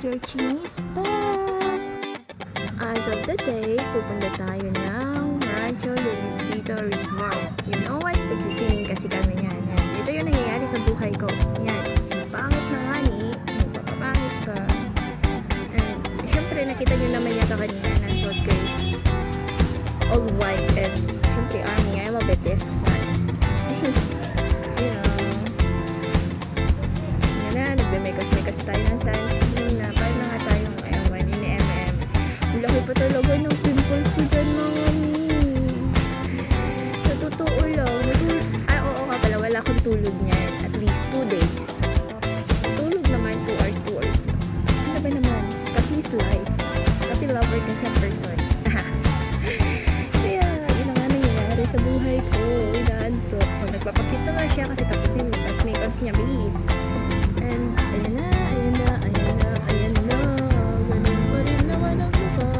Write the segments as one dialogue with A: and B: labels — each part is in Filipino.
A: your Chinese back! As of the day, pupunta tayo ng Rancho Luisito Resort. You know what? Nagsiswimming kasi kami yan. Ito yung nangyayari sa buhay ko. Yan. Ang pangit na nga ni, magpapangit pa. And syempre nakita nyo naman yata kanina na suot ko is all white and syempre Army, I'm a BTS fans. You know. Yan na, nagbe-makeup tayo ng sunscreen na parang na nga tayong ewan ni MM. Ang laki pa talaga ng pimples ko dyan mga mi. Sa totoo lang, oo nga pala, wala akong tulog niyan. At least 2 days. Tulog naman 2 hours lang. Ano ba naman? Kapi's life. Kapi lover kasi ang person. Kaya, yun ang nga nangyayari sa buhay ko. Inaantok. So, nagpapakita nga siya kasi tapos yung makeup niya, babe. And, ayan na. Ganun pa rin naman ang mukha.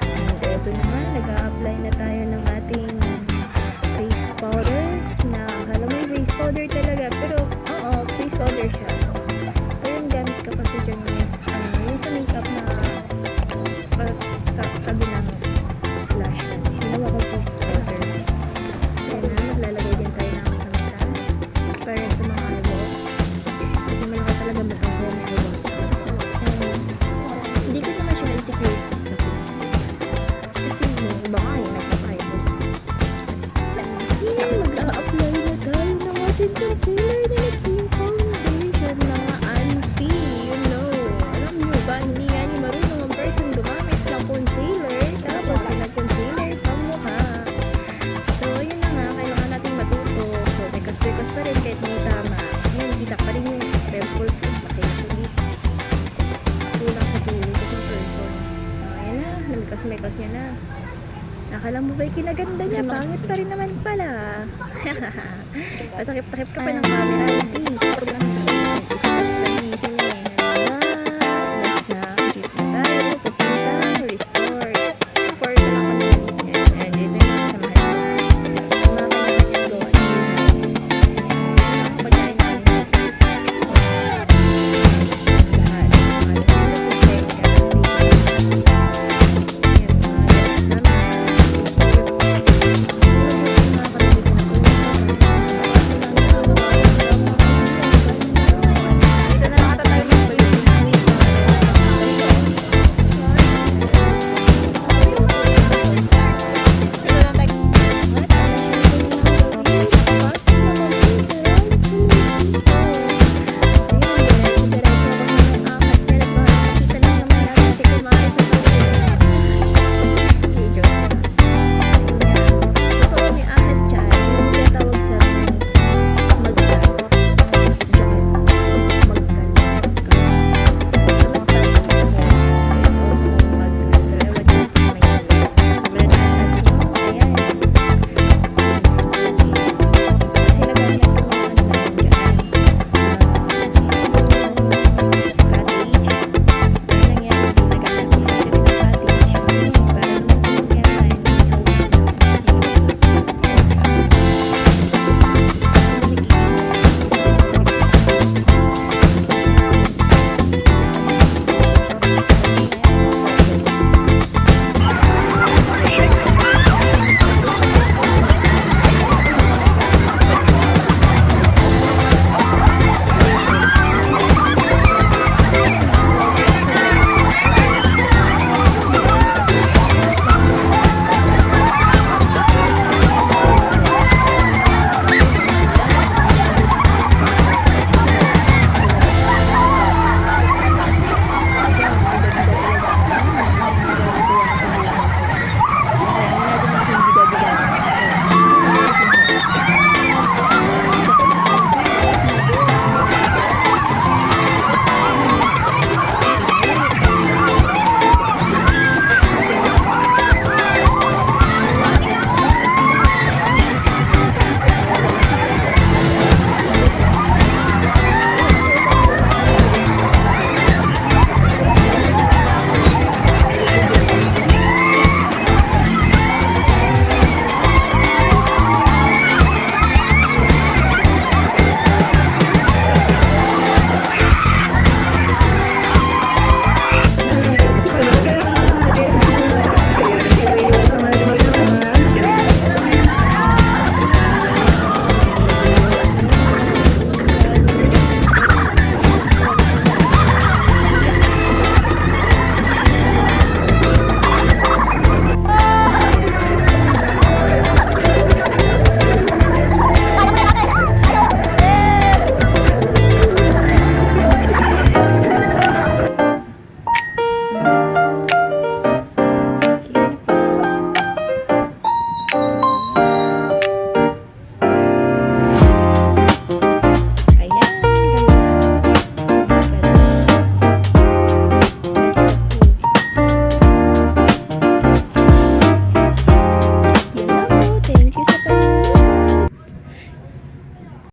A: And, eto naman, nag-a-apply na tayo ng ating face powder. Na, akala mo yung face powder talaga. Pero, oo, face powder siya. Pero yung gamit ko kasi dyan is, yung sa makeup na kabilang flash. Ginawa ko face powder. Kaya na, maglalagay din tayo ng sa mata. Para sa mga eyeballs. Kasi malaki talaga matang ko yung eyeballs ko. Hindi ko naman siya insecurities sa face. Kasi yung iba nga yung nagpapa-eyeballs. Mag-a-apply na tayo ng ating concealer na naging foundation mga auntie. You know, alam nyo ba, hindi nga ni marunong ang person gumamit ng concealer. Tapos pinag-concealer pang mukha. So, yun na nga, kailangan natin matuto. So, bekas pa rin kahit may tama. Ngayon, kita pa rin yung pimples ko. Bakit hindi kulang sa tulog ko ng person. Ayan na, namikas niya na. Akala mo ba'y kinaganda niya? Pangit pa rin naman pala. Pasakip-takip ka pa ng camera. Hindi, sobrang